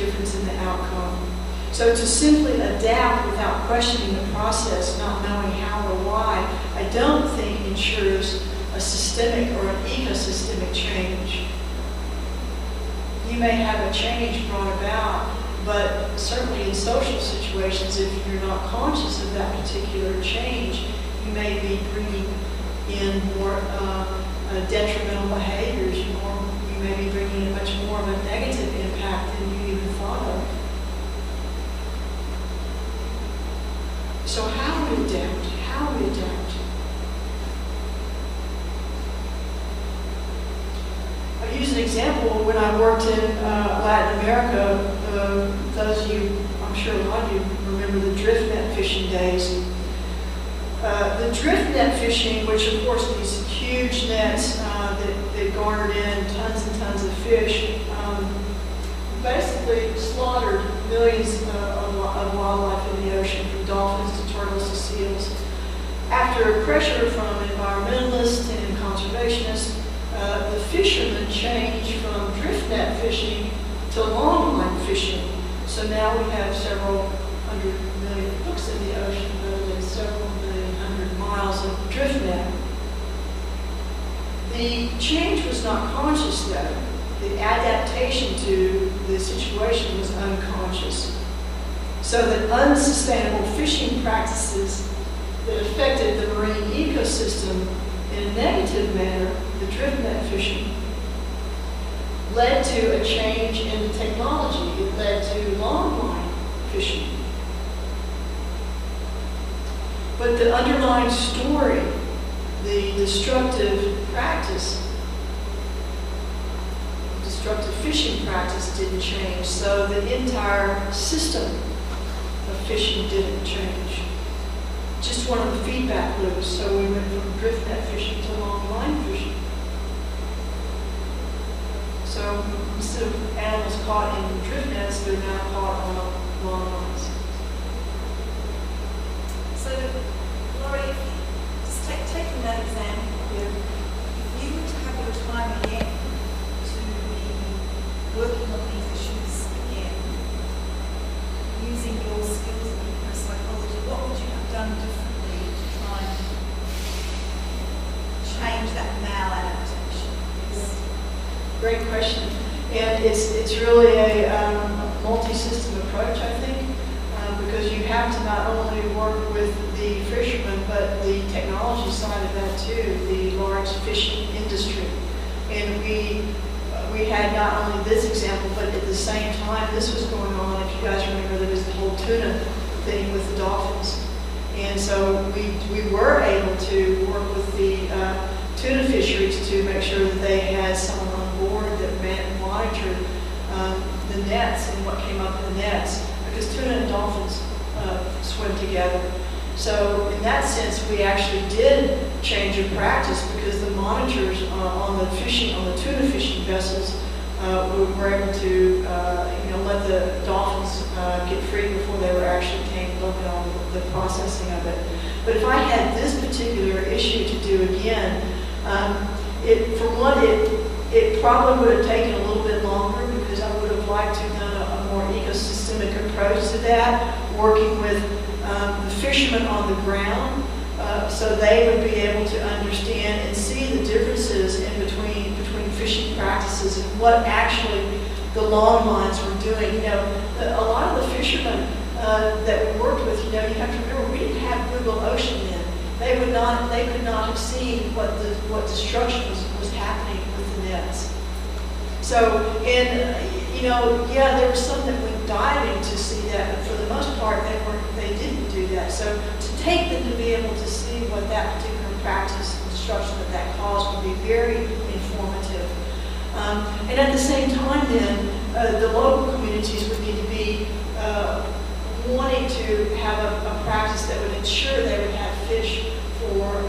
difference in the outcome. So to simply adapt without questioning the process, not knowing how or why, I don't think ensures a systemic or an ecosystemic change. You may have a change brought about, but certainly in social situations, if you're not conscious of that particular change, you may be bringing in more detrimental behaviors. You may be bringing in much more of a negative impact than you even thought of. So how do we adapt? How do we adapt? I'll use an example. When I worked in Latin America, those of you, I'm sure a lot of you remember the drift net fishing days. The drift net fishing, which of course these huge nets that garnered in tons and tons of fish, basically slaughtered millions of wildlife in the ocean, from dolphins to turtles to seals. After pressure from environmentalists and conservationists, the fishermen changed from drift net fishing to long line fishing. So now we have several 100 million hooks in the ocean, and several million 100 miles of drift net. The change was not conscious though. The adaptation to the situation was unconscious. So that unsustainable fishing practices that affected the marine ecosystem in a negative manner, the drift net fishing, led to a change in technology. It led to long line fishing. But the underlying story, the destructive practice, destructive fishing practice didn't change, so the entire system of fishing didn't change. Just one of the feedback loops, so we went from drift net fishing to long line fishing. So instead of animals caught in drift nets, they're now caught on long lines. So, Laurie, just taking that example, if you were to have your time again to be working on these issues again, using your skills in ecopsychology, what would you have done differently to try and change that maladaptation? Great question. And it's really a multi-system approach, I think, because you have to not only work with the fishermen, but the technology side of that too, the large fishing industry. And we had not only this example, but at the same time, this was going on, if you guys remember, there was the whole tuna thing with the dolphins. And so we were able to work with the tuna fisheries to make sure that they had someone on board that monitored the nets and what came up in the nets, because tuna and dolphins swim together. So in that sense, we actually did change in practice, because the monitors on the tuna fishing vessels were able to let the dolphins get free before they were actually tamed, look at all the processing of it. But if I had this particular issue to do again, it probably would have taken a little bit longer, because I would have liked to have done a more ecosystemic approach to that, working with the fishermen on the ground, so they would be able to understand and see the differences in between fishing practices and what actually the long lines were doing. A lot of the fishermen that we worked with, you have to remember, we didn't have Google Ocean then. They could not have seen what destruction was happening with the nets. So, there were some that went diving to see that, but for the most part, they didn't do that. So, to take them to be able to see what that particular practice and destruction that caused would be very informative. And at the same time, then, the local communities would need to be wanting to have a practice that would ensure they would have fish for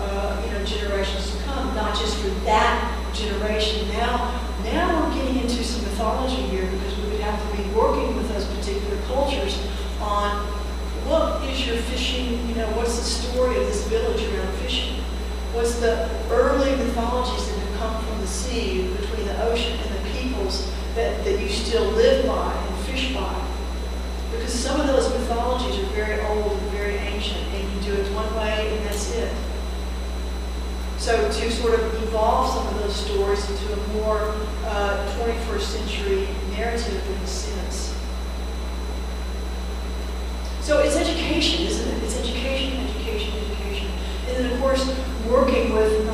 generations to come, not just for that generation. Now we're getting into some mythology here, because we would have to be working with those particular cultures on what is your fishing, what's the story of this village around fishing? What's the early mythologies that have come from the sea, between the ocean and the peoples that you still live by and fish fish by. Because some of those mythologies are very old and very ancient, and you do it one way and that's it. So to sort of evolve some of those stories into a more 21st century narrative in a sense. So it's education, isn't it? It's education, education, education. And then of course, working with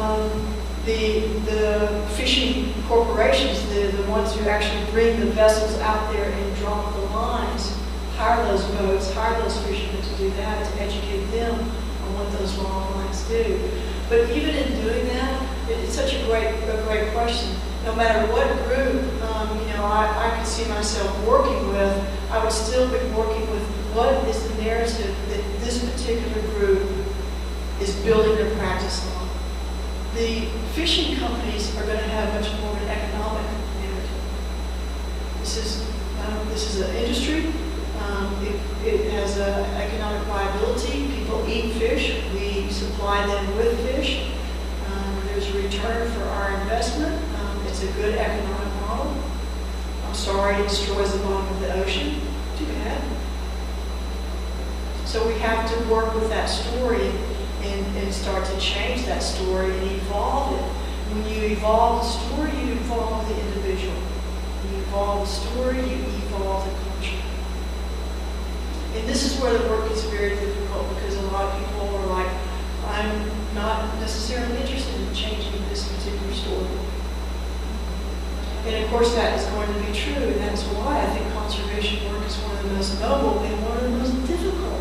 the fishing corporations, the ones who actually bring the vessels out there and drop the lines, hire those boats, hire those fishermen to do that, to educate them on what those long lines do. But even in doing that, it's such a great question. No matter what group, I could see myself working with, I would still be working with what is the narrative that this particular group is building their practice on. The fishing companies are going to have much more of an economic narrative. This is an industry. It has an economic viability. People eat fish. We supply them with fish. There's a return for our investment. It's a good economic model. I'm sorry it destroys the bottom of the ocean. Too bad. So we have to work with that story and start to change that story and evolve it. When you evolve the story, you evolve the individual. When you evolve the story, you evolve the culture. And this is where the work is very difficult because a lot of people are like, I'm not necessarily interested in changing this particular story. And of course that is going to be true, and that's why I think conservation work is one of the most noble and one of the most difficult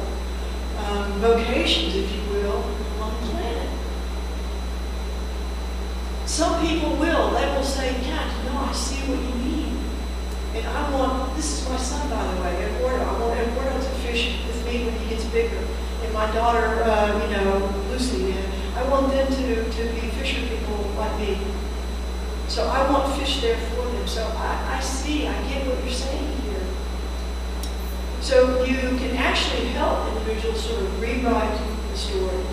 vocations, if you will, on the planet. Some people will. They will say, yeah, I see what you mean. And I want, this is my son, by the way, Eduardo. I want Eduardo to fish with me when he gets bigger. And my daughter, Lucy, and I want them to be fisher people like me. So I want fish there for them. So I see, I get what you're saying here. So you can actually help individuals sort of rewrite the story,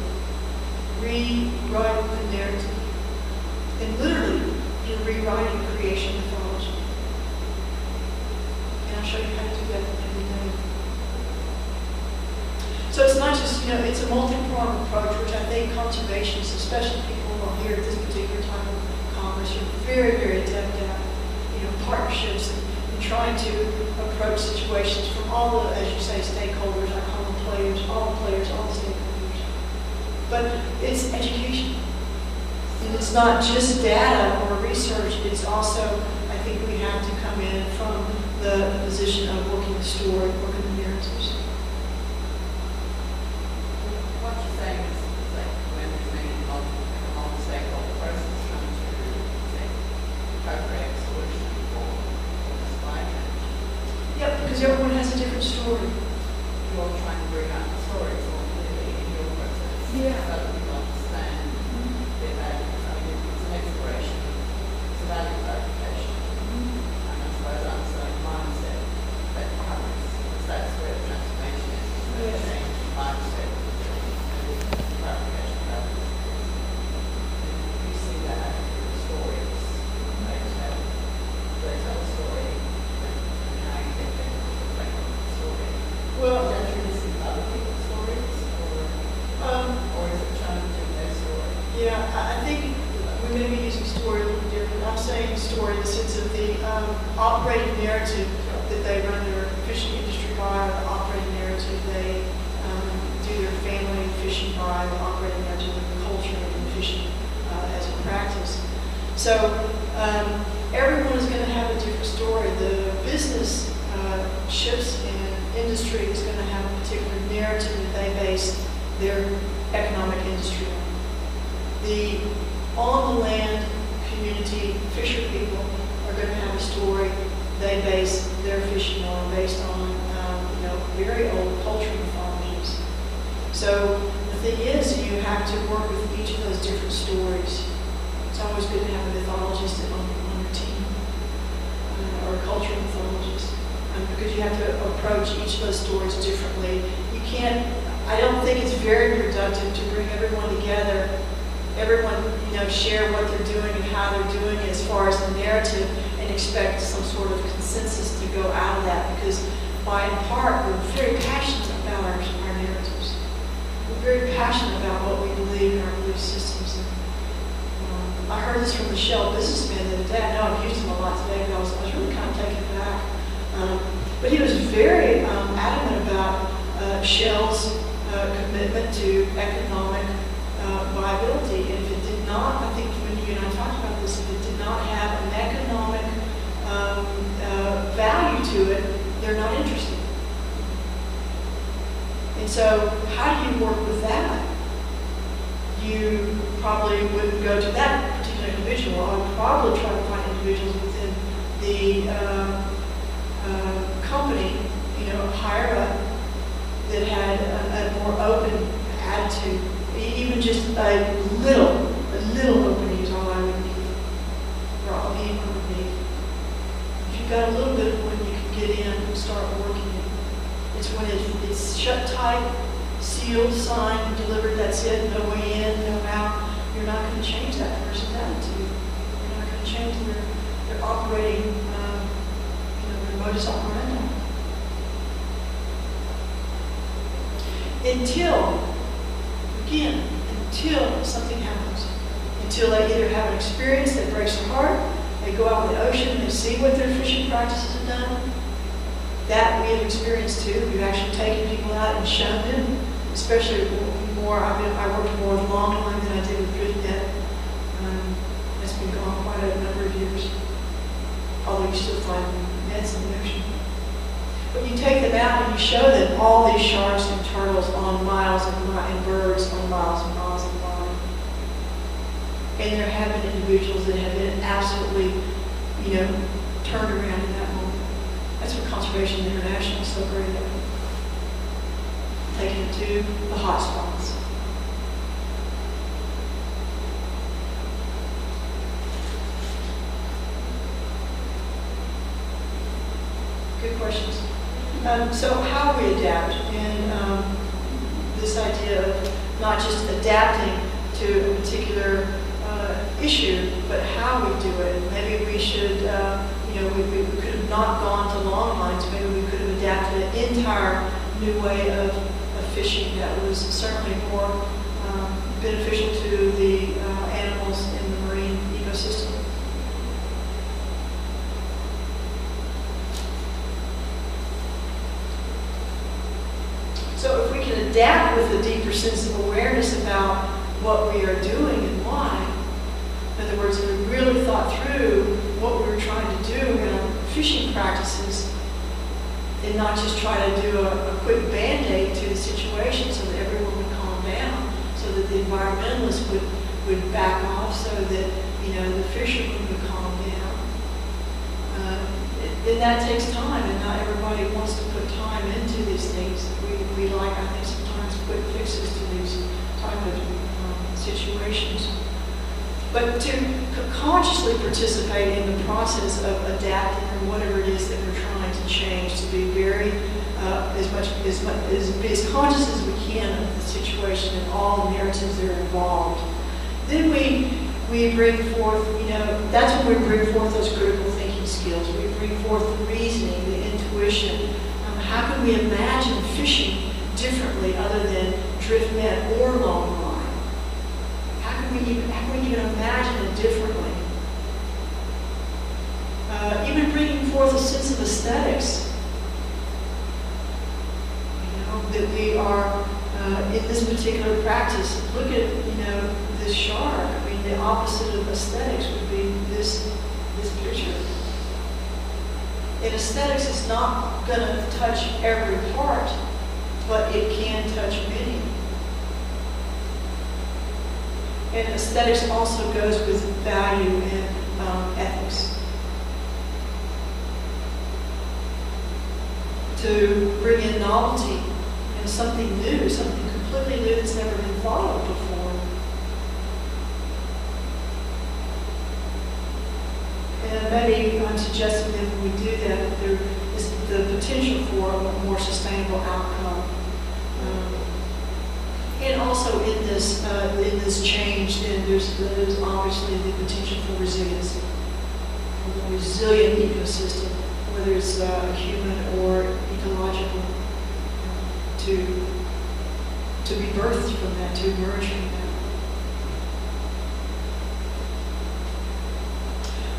rewrite the narrative. And literally, you're rewriting creation mythology. And I'll show you how to do that every day. So it's not just, it's a multi-pronged approach, which I think conservationists, especially people who are here at this particular time of Congress, are very, very adept at, partnerships and trying to approach situations from all the, as you say, stakeholders, I call them players, all the stakeholders. But it's education. And it's not just data or research, it's also, I think we have to come in from the position of working the story, working the narratives. What you're saying is like when there's many multi-stakeholder process trying to co-create a solution for this climate change. Yep, because everyone has a different story. You're trying to bring out the stories or in your process. Yeah. So that people understand their value. I mean, it's an exploration, it's a value clarification. And I suppose I'm saying mindset that covers, because that's where the transformation is. That change in mindset. Clarification values. You see that in the stories. They tell a story and how you get them to reflect on the story. Well, Is that true to see other people's stories or is it challenging their story? yeah, I think we may be using story a little different. I'm saying story in the sense of the operating narrative that they run their fishing industry by, or the operating narrative they do their family fishing by, the operating narrative of the culture and fishing as a practice. So everyone is going to have a different story. The business ships and industry is going to have a particular narrative that they base their economic industry on. The on-the-land community fisher people are going to have a story they base their fishing on based on very old cultural mythologies. So the thing is, you have to work with each of those different stories. It's always good to have a mythologist on your team, or a cultural mythologist, because you have to approach each of those stories differently. You can't, I don't think it's very productive to bring everyone together, everyone share what they're doing and how they're doing it as far as the narrative, and expect some sort of consensus to go out of that, because by and part, we're very passionate about our narratives. We're very passionate about what we believe in our belief systems. And, I heard this from Michelle, businessman, the other day. I know I've used him a lot today, but I was really kind of taken aback. But he was very adamant about Shell's commitment to economic viability. And if it did not, I think when you and I talked about this, if it did not have an economic value to it, they're not interested. And so how do you work with that? You probably wouldn't go to that particular individual. I would probably try to find individuals within the company, higher up, that had a more open attitude. Even just a little opening is all I would need, or all anyone would need. If you've got a little bit of when you can get in and start working it. It's when it's shut tight, sealed, signed, delivered, that's it, no way in, no out. You're not going to change that person's attitude. You're not going to change their operating, their modus operandi. Until something happens. Until they either have an experience that breaks their heart, they go out in the ocean and see what their fishing practices have done. That we have experienced too. We've actually taken people out and shown them, especially more. I worked more with longline than I did with drift net. It's been gone quite a number of years, although you still find nets in the ocean. But you take them out and you show them all these sharks and turtles on miles and birds on miles and miles of line. And there have been individuals that have been absolutely, turned around in that moment. That's what Conservation International is so great at. Taking it to the hot spots. Good questions. So how we adapt, and this idea of not just adapting to a particular issue, but how we do it. Maybe we should, we could have not gone to long lines. Maybe we could have adapted an entire new way of fishing that was certainly more beneficial to the animals in the marine ecosystem. So if we can adapt with a deeper sense of awareness about what we are doing and why, in other words, if we really thought through what we were trying to do in our fishing practices, and not just try to do a quick band-aid to the situation so that everyone would calm down, so that the environmentalists would back off, so that the fishermen would calm down. And that takes time, and not everybody wants to put time into these things. We like, I think, sometimes quick fixes to these type of situations. But to consciously participate in the process of adapting or whatever it is that we're trying to change, to be very be as conscious as we can of the situation and all the narratives that are involved. Then we bring forth, that's when we bring forth those critical thinking skills. We bring forth the reasoning, the intuition. How can we imagine fishing differently other than drift net or long line? How can we even imagine it differently? Even bringing forth a sense of aesthetics. That we are in this particular practice. Look at this shark. I mean, the opposite of aesthetics would be this picture. And aesthetics is not going to touch every part, but it can touch many. And aesthetics also goes with value and ethics. To bring in novelty and something new, something completely new that's never been thought of before. And maybe I'm suggesting that when we do that, there is the potential for a more sustainable outcome. And also in this change, then there's obviously the potential for resiliency. more resilient ecosystem, whether it's human or ecological, to be birthed from that, to emerge from that.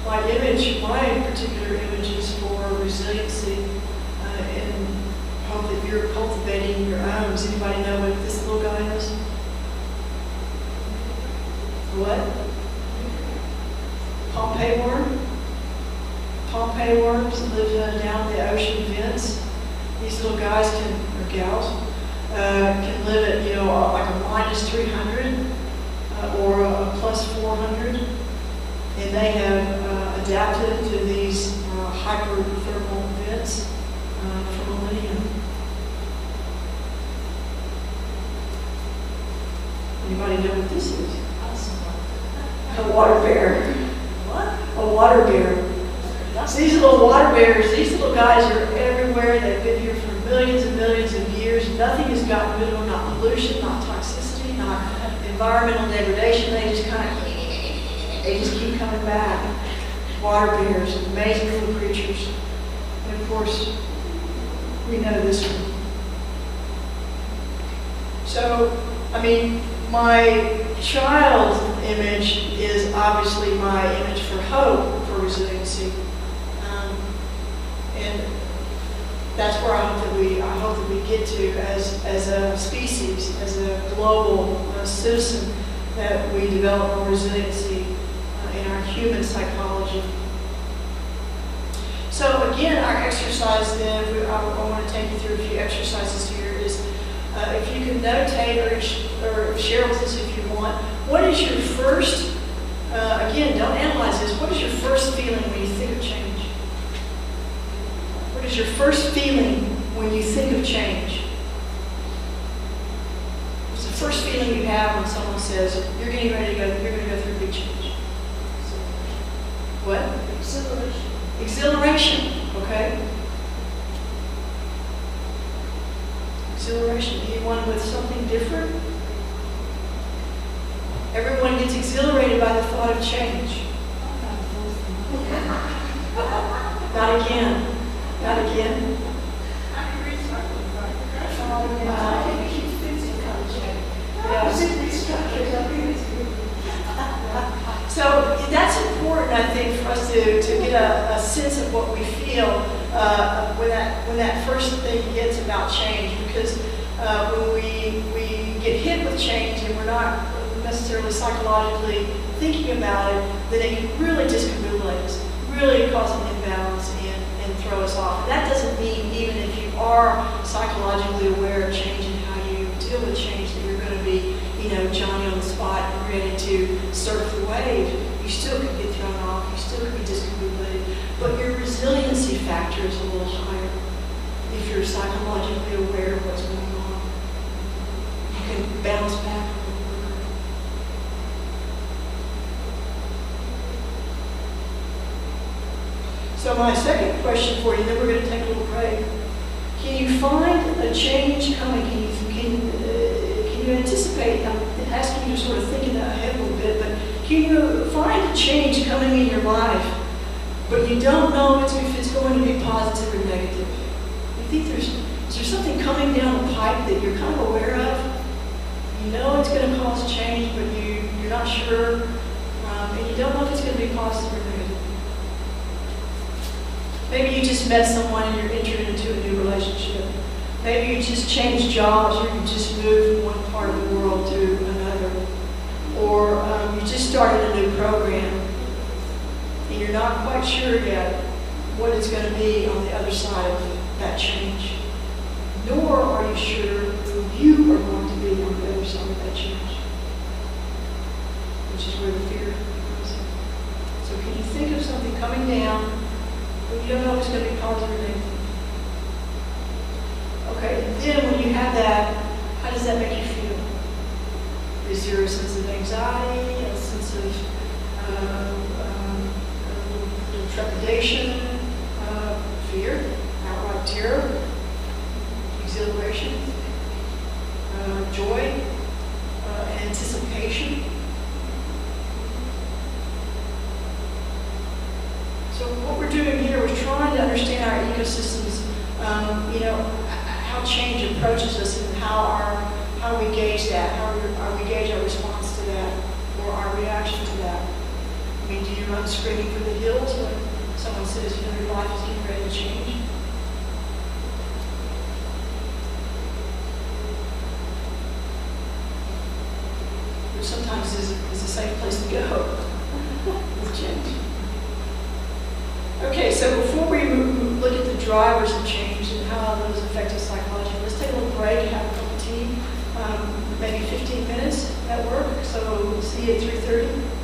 My particular image is for resiliency, and hope that you're cultivating your own. Does anybody know what this little guy is? What? Pompeii worm? Pompeii worms live down the ocean vents. These little guys or gals, can live at, like a -300 or a +400. And they have adapted to these hyperthermal vents for millennia. Anybody know what this is? A water bear. What? A water bear. So these little water bears, these little guys are everywhere. They've been here for millions and millions of years. Nothing has gotten rid of them, not pollution, not toxicity, not environmental degradation. They just keep coming back. Water bears, amazing little creatures. And of course, we know this one. So, my child image is obviously my image for hope, for resiliency. And that's where I hope that we get to as a species, as a global citizen, that we develop more resiliency in our human psychology. So again, our exercise then, I want to take you through a few exercises here, is if you can notate or share with us if you want, what is your first, again, don't analyze this, what is your first feeling when you think of change? What is your first feeling when you think of change? What's the first feeling you have when someone says, you're going to go through a big change? What? Exhilaration. Exhilaration, okay? Exhilaration. Anyone with something different? Everyone gets exhilarated by the thought of change. Not again. Not again. So that's important, I think, for us to get a sense of what we feel when that first thing hits about change, because when we get hit with change and we're not necessarily psychologically thinking about it, then it can really discombobulate us, really cause an imbalance and throw us off. And that doesn't mean, even if you are psychologically aware of change and how you deal with change, that you're going to be, Johnny on the spot and ready to surf the wave. You still could get thrown off. You still could be discombobulated. But your resiliency factor is a little higher if you're psychologically aware of what's going on. You can bounce back a little quicker. So my second question for you, then we're going to take a little break. Can you find a change coming? Can you anticipate? I'm asking you to sort of think ahead a little bit, but can you find a change coming in your life, but you don't know if it's going to be positive or negative? You think is there something coming down the pipe that you're kind of aware of? You know it's going to cause change, but you're not sure, and you don't know if it's going to be positive or negative. Maybe you just met someone and you're entered into a new relationship. Maybe you just changed jobs, or you just moved from one part of the world to another. Or you just started a new program and you're not quite sure yet what it's going to be on the other side of that change. Nor are you sure who you are going to be on the other side of that change, which is where the fear comes in. So can you think of something coming down when you don't know if it's going to be positive or negative? Okay, and then when you have that, how does that make you feel? Is there a sense of anxiety, a sense of trepidation, fear, outright terror, exhilaration, joy, anticipation? So approaches us and how we gauge that, how we gauge our response to that, or our reaction to that. I mean, do you run screaming for the hills when someone says, you know, your life is getting ready to change? Which sometimes is a safe place to go with change. Okay, so before we look at the drivers of change and how those affect us psychologically, let's take a little break, have a cup of tea, maybe 15 minutes at work. So we'll see you at 3:30.